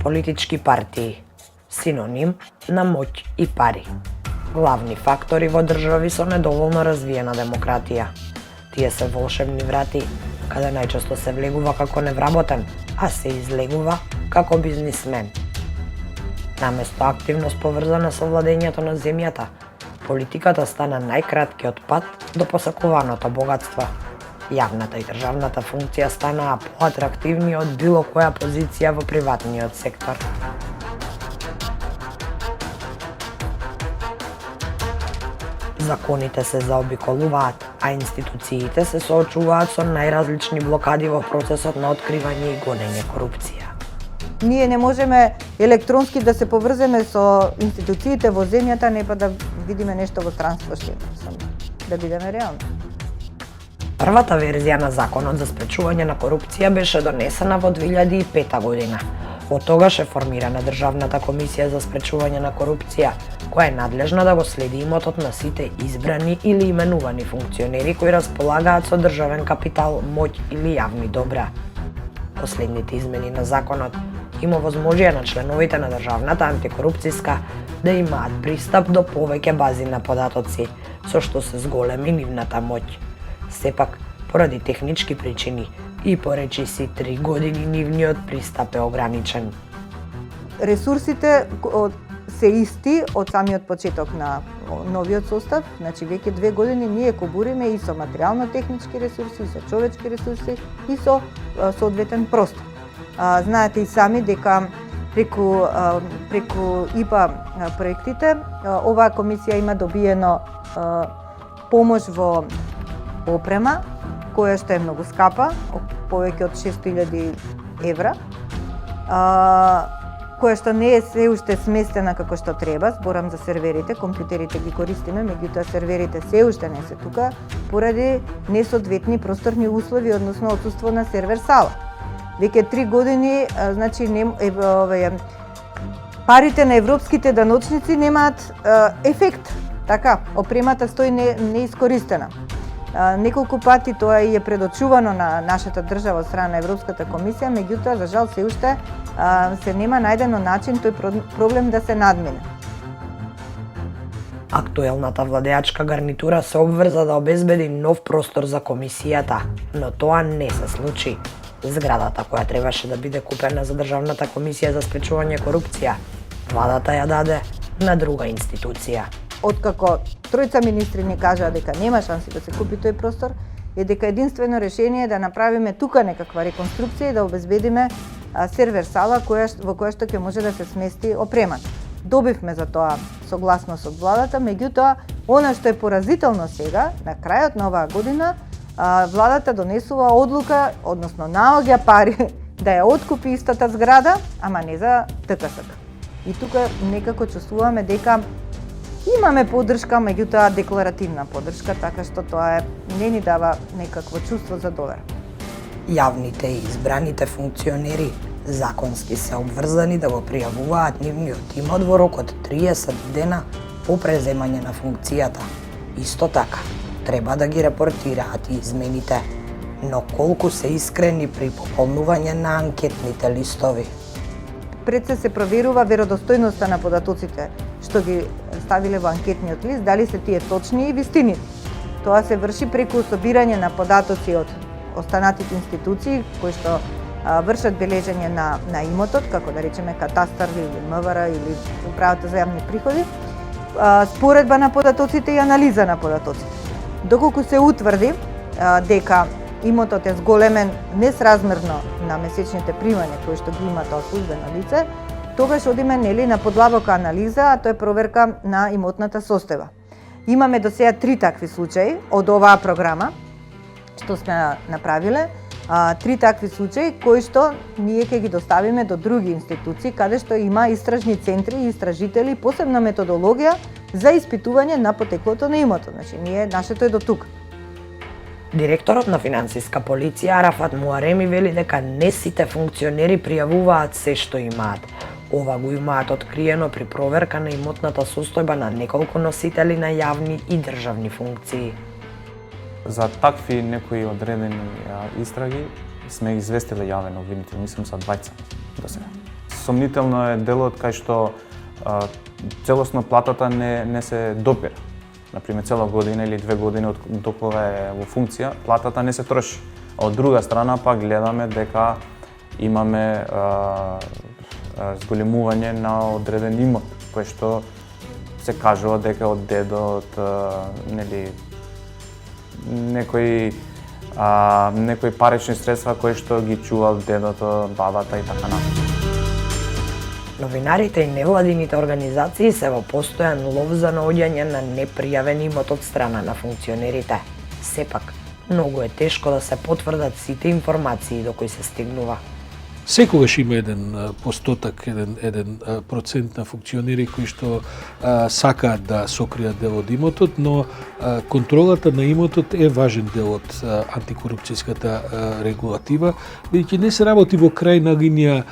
политички партии, синоним на моќ и пари. Главни фактори во држави со недоволно развиена демократија. Тие се волшебни врати, каде најчесто се влегува како невработен, а се излегува како бизнисмен. Наместо активност поврзана со владењето на земјата, политиката стана најкраткиот пат до посакуваното богатство. Јавната и државната функција станаа поатрактивни од било која позиција во приватниот сектор. Законите се заобиколуваат, а институциите се соочуваат со најразлични блокади во процесот на откривање и гонење корупција. Ние не можеме електронски да се поврземе со институциите во земјата, не па да видиме нешто во странство, да бидеме реални. Првата верзија на Законот за спречување на корупција беше донесена во 2005 година. Од тогаш е формирана Државната комисија за спречување на корупција, која е надлежна да го следи имотот на сите избрани или именувани функционери кои располагаат со државен капитал, моќ или јавни добра. Последните измени на Законот има возможија на членовите на Државната антикорупцијска да имаат пристап до повеќе бази на податоци, со што се зголеми нивната моќ. Сепак, поради технички причини и поречиси 3 години нивниот пристап е ограничен. Ресурсите се исти од самиот почеток на новиот состав, значи веќе 2 години ние кобуриме и со материјално-технички ресурси, и со човечки ресурси, и со соодветен простор. Знаете и сами дека преку ИПА проектите оваа комисија има добиено помош во опрема, која што е многу скапа, повеќе од 600.000 евра, која што не е се уште сместена како што треба, зборам за серверите, компјутерите ги користиме, меѓутоа серверите се уште не се тука, поради несоодветни просторни услови, односно отсуство на сервер сала. Веќе 3 години, значи, парите на европските даночници немаат ефект, така, опремата стои неискористена. Неколку пати тоа е предочувано на нашата држава од страна на Европската комисија, меѓутоа, за жал, се уште се нема најдено начин тој проблем да се надмине. Актуелната владеачка гарнитура се обврза да обезбеди нов простор за комисијата, но тоа не се случи. Зградата која требаше да биде купена за Државната комисија за спречување корупција, владата ја даде на друга институција. Откако тројца министри ни кажаа дека нема шанси да се купи тој простор, е дека единствено решение е да направиме тука некаква реконструкција и да обезбедиме сервер сала во која што ќе може да се смести опремата. Добивме за тоа согласност од владата, меѓутоа, она што е поразително сега, на крајот на оваа година, владата донесува одлука, односно наоѓа пари да ја откупи истата зграда, ама не за ТКСК. И тука некако чувствуваме дека имаме поддршка, меѓутоа декларативна поддршка, така што тоа не ни дава некакво чувство за довера. Јавните и избраните функционери законски се обврзани да го пријавуваат нивниот имот во рок од 30 дена по преземање на функцијата. Исто така, треба да ги репортираат и измените, но колку се искрени при пополнување на анкетните листови. Пред се проверува веродостојноста на податоците што ги ставиле во анкетниот лист, дали се тие точни и вистинити. Тоа се врши преку собирање на податоци од останатите институции кои што вршат бележење на имотот, како да речеме катастар или МВР или управата за јавни приходи, споредба на податоците и анализа на податоците. Доколку се утврди дека имотот е зголемен несразмерно на месечните примања кои што ги има тоа службено лице, тогаш одиме на подлабока анализа, а тоа е проверка на имотната состојба. Имаме до сега 3 такви случаи од оваа програма што сме направиле, 3 такви случаи кои што ние ќе ги доставиме до други институции каде што има истражни центри и истражители, посебна методологија за испитување на потеклото на имотот. Значи, нашето е до тука. Директорот на финансиска полиција Арафат Муареми вели дека не сите функционери пријавуваат се што имаат. Ова го имаат откриено при проверка на имотната состојба на неколку носители на јавни и државни функции. За такви некои одредени истраги сме известиле јавен обвинител, мислам за 2 до сега. сомнително е делот кај што целосно платата не се допира. Например, цела година или 2 години од кога е во функција, платата не се троши. А од друга страна пак гледаме дека имаме зголемување на одреден имот, кој што се кажува дека од дедо, од нели некои парични средства кои што ги чувал дедото, бабата и така натаму. Новинарите и невладините организации се во постојан лов за наоѓање на непријавен имот од страна на функционерите. Сепак, многу е тешко да се потврдат сите информации до кои се стигнува. Секогаш има еден постотак, еден процент на функционери кои што сакаат да сокријат дел од имотот, но контролата на имотот е важен дел од антикорупцијската регулатива, бидејќи не се работи во крајна линија,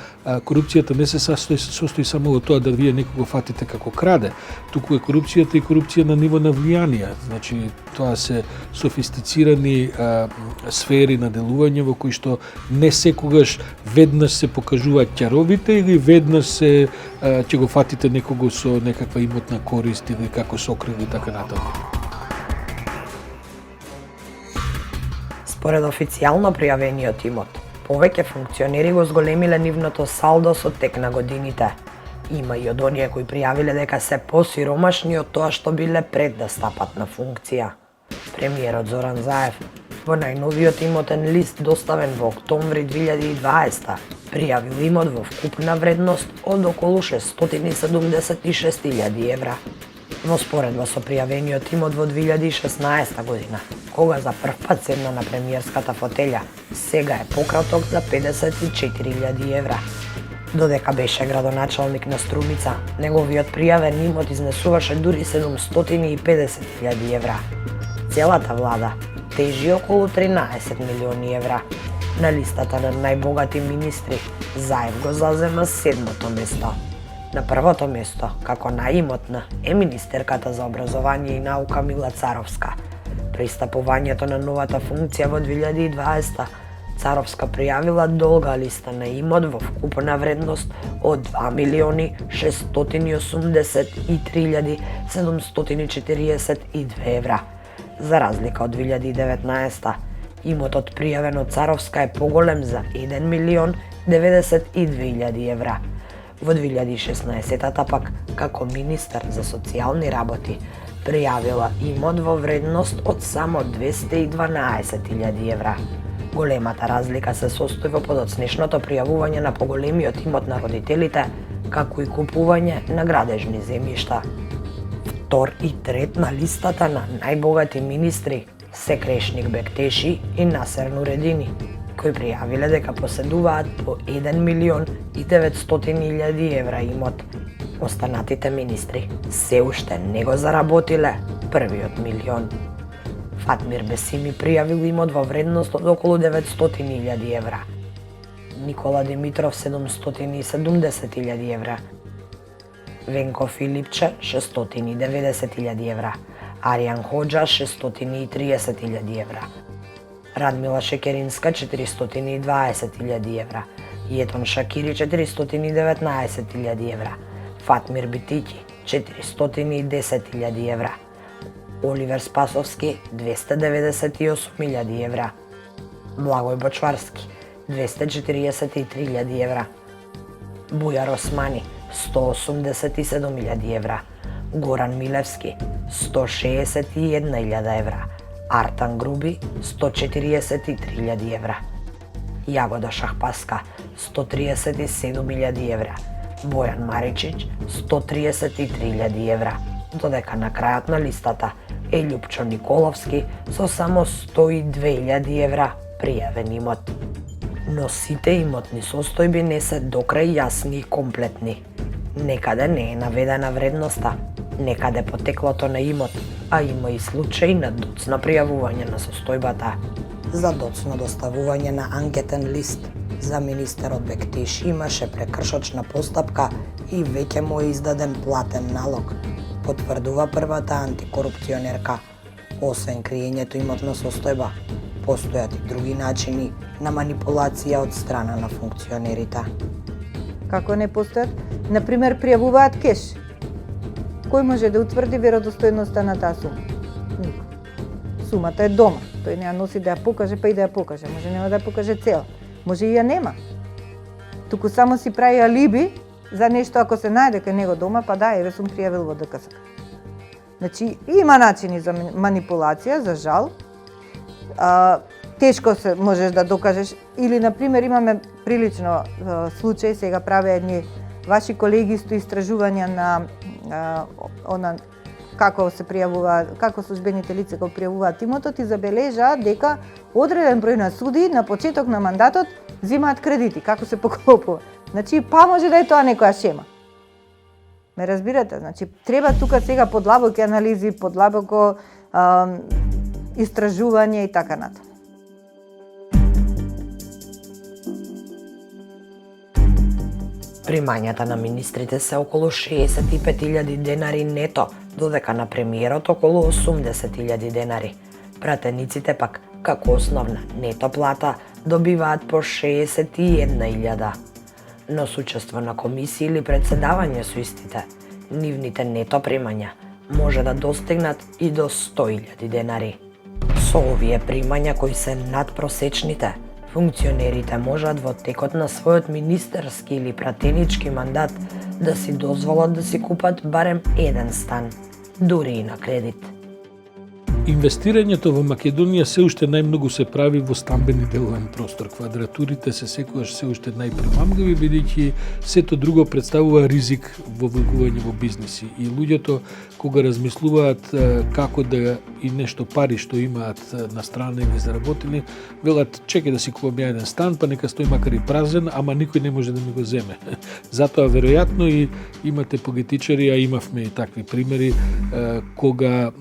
корупцијата не се состои само во тоа да вие некого фатите како краде, туку е корупцијата и корупција на ниво на влијание. Значи, тоа се софистицирани сфери на делување во кои што не секогаш веднаш се покажуваат ќаровите или веднаш се ќе го фатите некого со некаква имотна корист или како сокрил и така натаму. Според официјално пријавениот имот, повеќе функционери го зголемиле нивното салдо со тек на годините. Има и од оние кои пријавиле дека се посиромашни од тоа што биле пред да стапат на функција. Премиерот Зоран Заев во најновиот имотен лист доставен во октомври 2020 пријавил имот во вкупна вредност од околу 676.000 евра. Во споредба со пријавениот имот во 2016 година, кога за прв пат седна на премиерската фотелја, сега е пократок за 54.000 евра. Додека беше градоначалник на Струмица, неговиот пријавен имот изнесуваше дури 750.000 евра. Целата влада тежи околу 13 милиони евра. На листата на најбогати министри, Заев го зазема 7-то место. На првото место, како наимотна, е министерката за образование и наука Мила Царовска. При стапувањето на новата функција во 2020, Царовска пријавила долга листа на имот во вкупна вредност од 2.683.742 евра. За разлика од 2019, имотот пријавен од Царовска е поголем за 1.092.000 евра. Во 2016-та пак, како министер за социјални работи, пријавила имот во вредност од само 212.000 евра. Големата разлика се состои во подоцнешното пријавување на поголемиот имот на родителите, како и купување на градежни земјишта. Втор и трет на листата на најбогати министри се Крешник Бектеши и Насер Нуредини, кои пријавиле дека поседуваат по 1.900.000 евра имот. Останатите министри се уште не го заработиле првиот милион. Фатмир Бесими пријавил имот во вредност од околу 900.000 евра. Никола Димитров 770.000 евра. Венко Филипче 690.000 евра. Аријан Ходжа 630.000 евра. Радмила Шекеринска 420.000 евра. Јетон Шакири 419.000 евра. Фатмир Битики 410.000 евра. Оливер Спасовски 298.000 евра. Благој Бочварски 243.000 евра. Бујар Османи 187.000 евра. Горан Милевски 161.000 евра. Артан Груби 143.000 евра. Јагода Шахпаска 137.000 евра. Бојан Маричич 133.000 евра. Додека на крајот на листата е Љупчо Николовски со само 102.000 евра пријавен имот. Но сите имотни состојби не се докрај јасни и комплетни. Некаде не е наведена вредноста, некаде потеклото на имот, а има и случаи на доцна пријавување на состојбата. За доцно доставување на анкетен лист за министерот Бектеши имаше прекршочна постапка и веќе му е издаден платен налог, потврдува првата антикорупционерка. Освен криењето имотна состојба, постојат и други начини на манипулација од страна на функционерите. Како не постојат? Например, пријавуваат кеш. Кој може да утврди веродостојноста на таа сума? Никој. Сумата е дома. Тој не ја носи да ја покаже, па и да ја покаже. Може нема да ја покаже цела. Може и ја нема. Туку само си прави алиби за нешто ако се најде кај него дома, па да, еве сум пријавил во ДКС. Значи, има начини за манипулација, за жал. Тешко се можеш да докажеш. Или, например, имаме прилично случај, сега праве едни ваши колеги исто истражувања на како се пријавува, како службените лица го пријавуваат имотот и забележаат дека одреден број на суди на почеток на мандатот земаат кредити, како се поклопува. Значи, па може да е тоа некоја шема. Ме разбирате? Значи, треба тука сега подлабоки анализи, подлабоко истражување и така натаму. Примањата на министрите се околу 65.000 денари нето, додека на премиерот околу 80.000 денари. Пратениците пак, како основна нето плата, добиваат по 61.000. Но с учество на комисии или председавање со истите, нивните нето примања може да достигнат и до 100.000 денари. Со овие примања кои се надпросечните, функционерите можат во текот на својот министерски или пратенички мандат да си дозволат да си купат барем еден стан, дури и на кредит. Инвестирањето во Македонија се уште најмногу се прави во стамбени деловен простор. Квадратурите се секогаш се уште најпримамливи, бидејќи сето друго представува ризик во влегување во бизниси. И луѓето, кога размислуваат како да и нешто пари што имаат на страна и ги заработени, велат чекај да си купам еден стан, па нека стои макар и празен, ама никој не може да ми го земе. Затоа веројатно и имате политичари, а имавме и такви примери, кога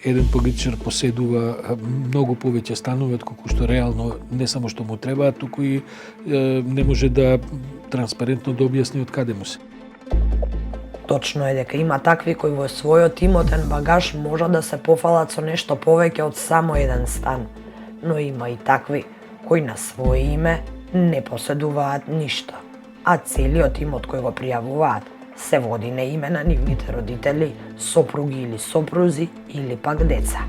еден политичар поседува многу повеќе станови отколку што реално не само што му требаат, туку и не може да транспарентно да објасни од каде му се. Точно е дека има такви кои во својот имотен багаж може да се пофалат со нешто повеќе од само еден стан, но има и такви кои на своје име не поседуваат ништо, а целиот имот кој го пријавуваат се води на име на нивните родители, сопруги или сопрузи или пак деца.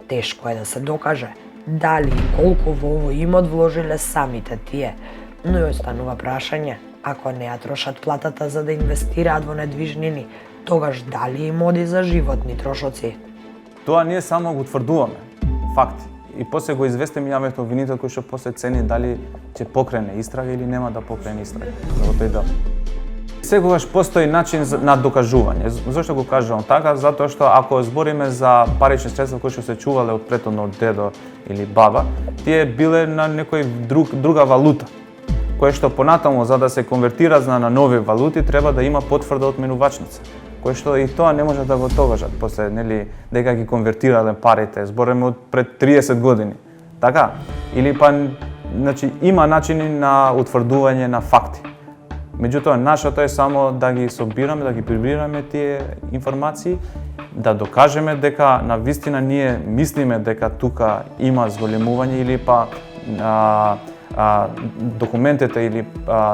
Тешко е да се докаже дали и колку во овој имот вложиле самите тие, но и останува прашање, ако не ја трошат платата за да инвестираат во недвижнини, тогаш дали им оди за животни трошоци? Тоа ние само го утврдуваме, факти. И после го известиме јавниот обвинител кој што после цени дали ќе покрене истрага или нема да покрене истрага за тој дел. Секогаш постои начин на докажување. Зошто го кажувам така? Затоа што ако збориме за парични средства кои што се чувале од претhodно дедо или баба, тие биле на некој друга валута, кој што понатаму за да се конвертира на нови валути треба да има потврда од менувачница, кој што и тоа не може да го докажат после, нели, дека ги конвертирале парите, збориме од пред 30 години. Така? Или па, значи, има начини на утврдување на факти. Меѓутоа, нашето е само да ги собираме, да ги прибираме тие информации, да докажеме дека на вистина ние мислиме дека тука има зголемување или па документите или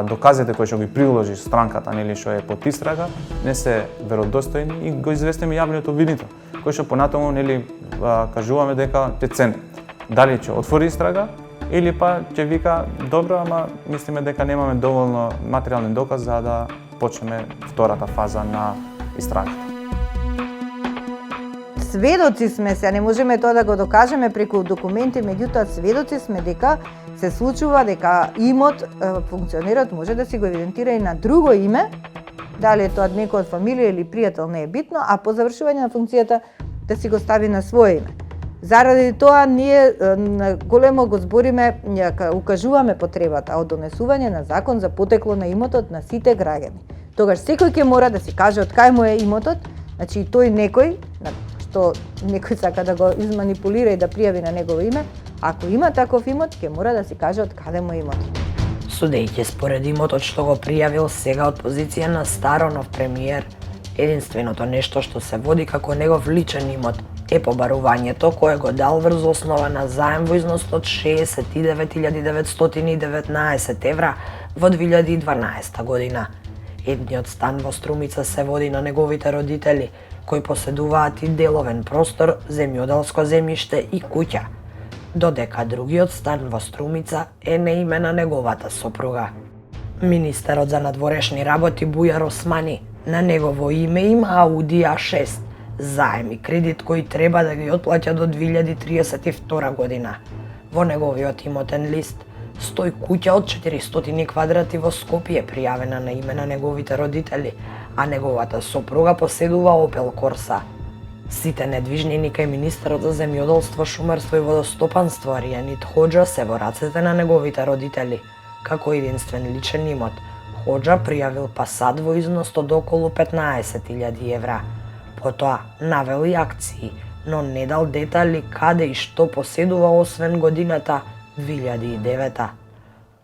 доказите кои што ги приложи странката, нели, што е под истрага, не се веродостојни и го известиме јавниот обвинител, кој што понатаму, нели, кажуваме дека ќе цени. Дали ќе отвори истрага или па ќе вика добро, ама мислиме дека немаме доволно материјални доказ за да почнеме втората фаза на истрагата. Сведоци сме се, не можеме тоа да го докажеме преку документи, меѓутоа сведоци сме дека се случува дека имот, функционерот може да си го евидентира и на друго име, дали е тоа некој од фамилија или пријател, не е битно, а по завршување на функцијата да си го стави на своје име. Заради тоа ние големо го збориме, укажуваме потребата од донесување на закон за потекло на имотот на сите граѓани. Тогаш секој ќе мора да си каже од кај му е имотот, значи и тој некој, што некој сака да го изманипулира и да пријави на негово име, ако има таков имот, ќе мора да си каже од каде му е имотот. Судејќи според имотот што го пријавил сега од позиција на старо нов премиер, единственото нешто што се води како негов личен имот е побарувањето кое го дал врз основа на заем во износ од 69.919 евра во 2012 година. Едниот стан во Струмица се води на неговите родители, кои поседуваат и деловен простор, земјоделско земјиште и куќа, додека другиот стан во Струмица е на име на неговата сопруга. Министерот за надворешни работи Бујар Османи на негово име има Ауди А6, заем и кредит кои треба да ги отплаќа до 2032 година. Во неговиот имотен лист стои куќа од 400 квадрати во Скопје пријавена на име на неговите родители, а неговата сопруга поседува Опел Корса. Сите недвижнини кај министерот за земјоделство, шумарство и водостопанство Аријанит Хоџа се во рацете на неговите родители. Како единствен личен имот, Хоџа пријавил пасад во износ од околу 15.000 евра. Потоа навел и акции, но не дал детали каде и што поседува освен годината 2009.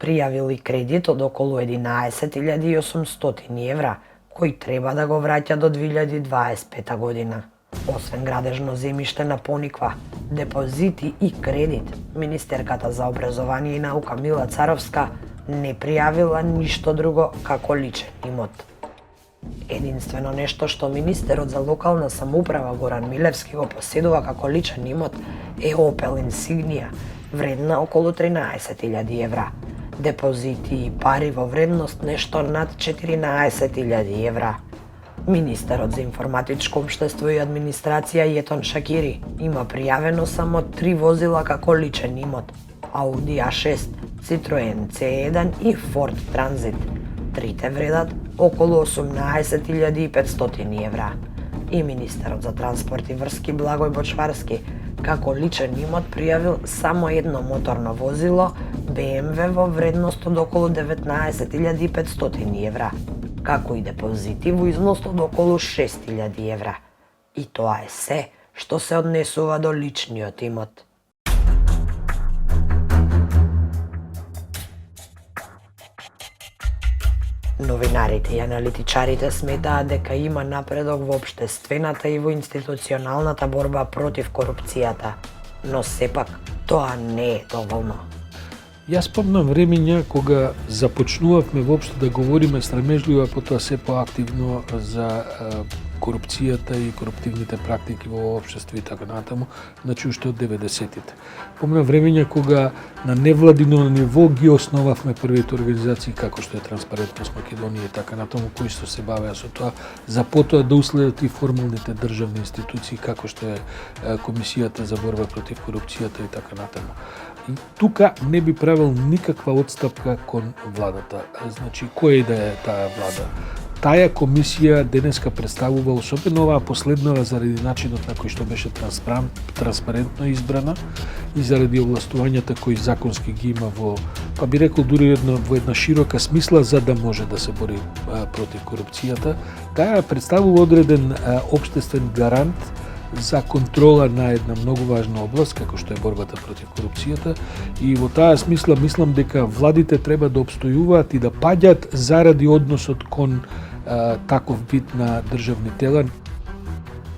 Пријавил и кредит од околу 11.800 евра, кој треба да го враќа до 2025 година. Освен градежно земјиште на Пониква, депозити и кредит, министерката за образование и наука Мила Царовска не пријавила ништо друго како личен имот. Единствено нешто што министерот за локална самоуправа Горан Милевски го поседува како личен имот е Опел Инсигнија, вредна околу 13.000 евра. Депозити и пари во вредност нешто над 14.000 евра. Министерот за информатичко општество и администрација Јетон Шакири има пријавено само 3 возила како личен имот: Ауди А6, Citroen C1 и Ford Transit. Трите вредат околу 18.500 евра. И министерот за транспорт и врски Благој Бочварски како личен имот пријавил само едно моторно возило BMW во вредност од околу 19.500 евра, како и депозити во износ од околу 6.000 евра. И тоа е се што се однесува до личниот имот. Новинарите и аналитичарите сметаат дека има напредок во општествената и во институционалната борба против корупцијата, но сепак тоа не е доволно. Јас спомнам времења кога започнувавме воопшто да говориме стремежливо, потоа се поактивно за корупцијата и коруптивните практики во општество и така натаму, значи уште од 90-тите. Помнам времења кога на невладино ниво ги основавме првите организации како што е Транспарентност Македонија и така натаму, кои што се бавеа со тоа, за потоа да уследат и формалните државни институции како што е Комисијата за борба против корупцијата и така натаму. И тука не би правил никаква отстапка кон владата. Значи, која да е таа влада? Таа комисија денеска представува, особено оваа последнава, заради начинот на кој што беше транспарентно избрана и заради овластувањата кои законски ги има во, па би рекол дури во една широка смисла за да може да се бори против корупцијата. Таа представува одреден општествен гарант за контрола на една многу важна област, како што е борбата против корупцијата, и во таа смисла мислам дека владите треба да обстојуваат и да паѓаат заради односот кон таков вид на државни тела.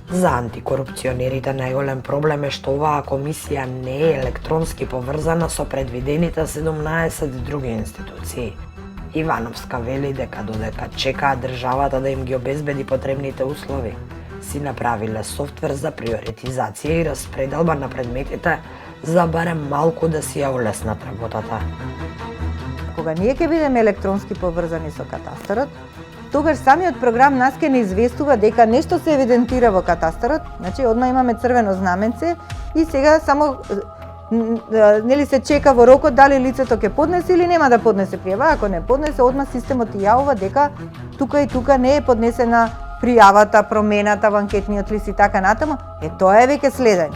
За антикорупционерите најголем проблем е што оваа комисија не е електронски поврзана со предвидените 17 други институции. Ивановска вели дека додека чекаат државата да им ги обезбеди потребните услови, си направиле софтвер за приоритизација и распределба на предметите за барем малку да си ја улеснат работата. Кога ние ќе бидеме електронски поврзани со катастарот, тогаш самиот програм нас ќе не известува дека нешто се евидентира во катастарот, значи одма имаме црвено знаменце и сега само нели се чека во рокот дали лицето ќе поднесе или нема да поднесе пријава. Ако не поднесе, одма системот јавува дека тука и тука не е поднесена пријавата, промената во анкетниот лист и така натаму. Тоа е веќе следење.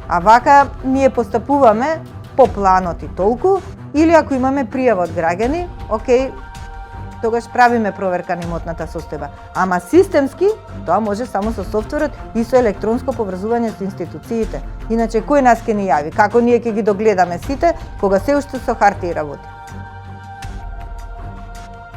А вака ние постапуваме по планот и толку, или ако имаме пријава од граѓани, окей, тогаш правиме проверка на имотната состојба. Ама системски, тоа може само со софтверот и со електронско поврзување со институциите. Иначе кој нас ќе ни јави? Како ние ќе ги догледаме сите, кога се уште со хартија работи?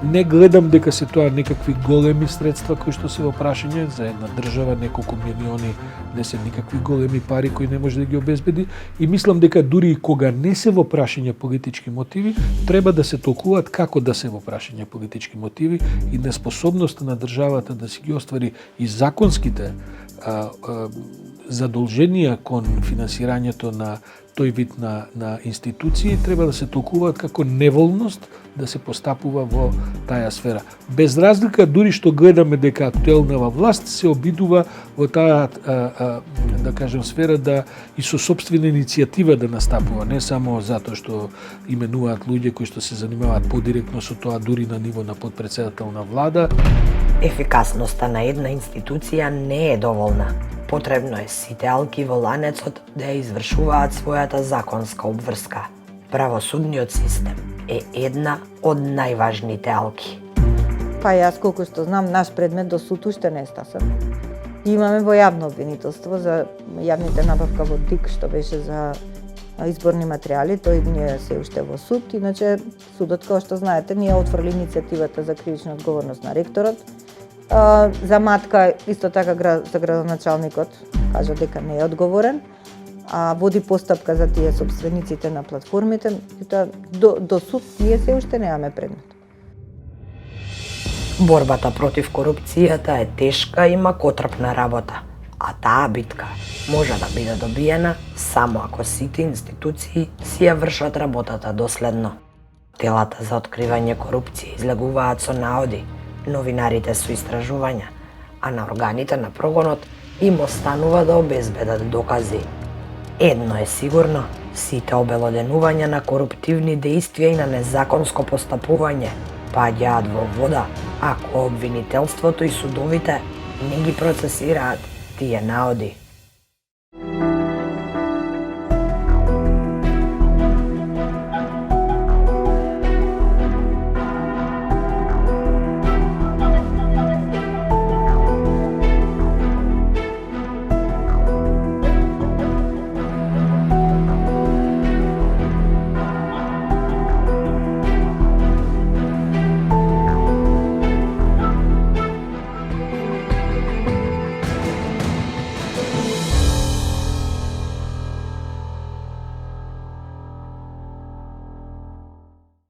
Не гледам дека се тоа некакви големи средства кои што се во прашање за една држава, неколку милиони не се никакви големи пари кои не може да ги обезбеди и мислам дека дури и кога не се во прашање политички мотиви, треба да се толкуваат како да се во прашање политички мотиви и неспособноста на државата да си ги оствари и законските задолженија кон финансирањето на тој вид на институции треба да се толкуваат како неволност да се постапува во таа сфера. Без разлика, дури што гледаме дека актуелнава власт се обидува во таа, да кажем, сфера да и со собствена иницијатива да настапува, не само затоа што именуваат луѓе кои што се занимаваат подиректно со тоа, дури на ниво на подпредседател на влада. Ефикасноста на една институција не е доволна. Потребно е сите алки во ланецот да ја извршуваат својата законска обврска. Правосудниот систем е една од најважните алки. Па јас колку што знам, наш предмет до суд уште не е стасан. Имаме во јавно обвинителство за јавните набавка во ДИК, што беше за изборни материјали, тој не е се уште во суд. Иначе судот, како што знаете, ние отфрли иницијативата за кривична одговорност на ректорот. За Матка, исто така за градоначалникот, кажа дека не е одговорен, води постапка за тие собствениците на платформите, до суд ние се уште немаме предмет. Борбата против корупцијата е тешка и макотрпна работа, а таа битка може да биде добиена само ако сите институции си ја вршат работата доследно. Телата за откривање корупција излегуваат со наоди, новинарите со истражувања, а на органите на прогонот им останува да обезбедат докази. Едно е сигурно, сите обелоденувања на коруптивни дејствија и на незаконско постапување паѓаат во вода ако обвинителството и судовите не ги процесираат тие наоди.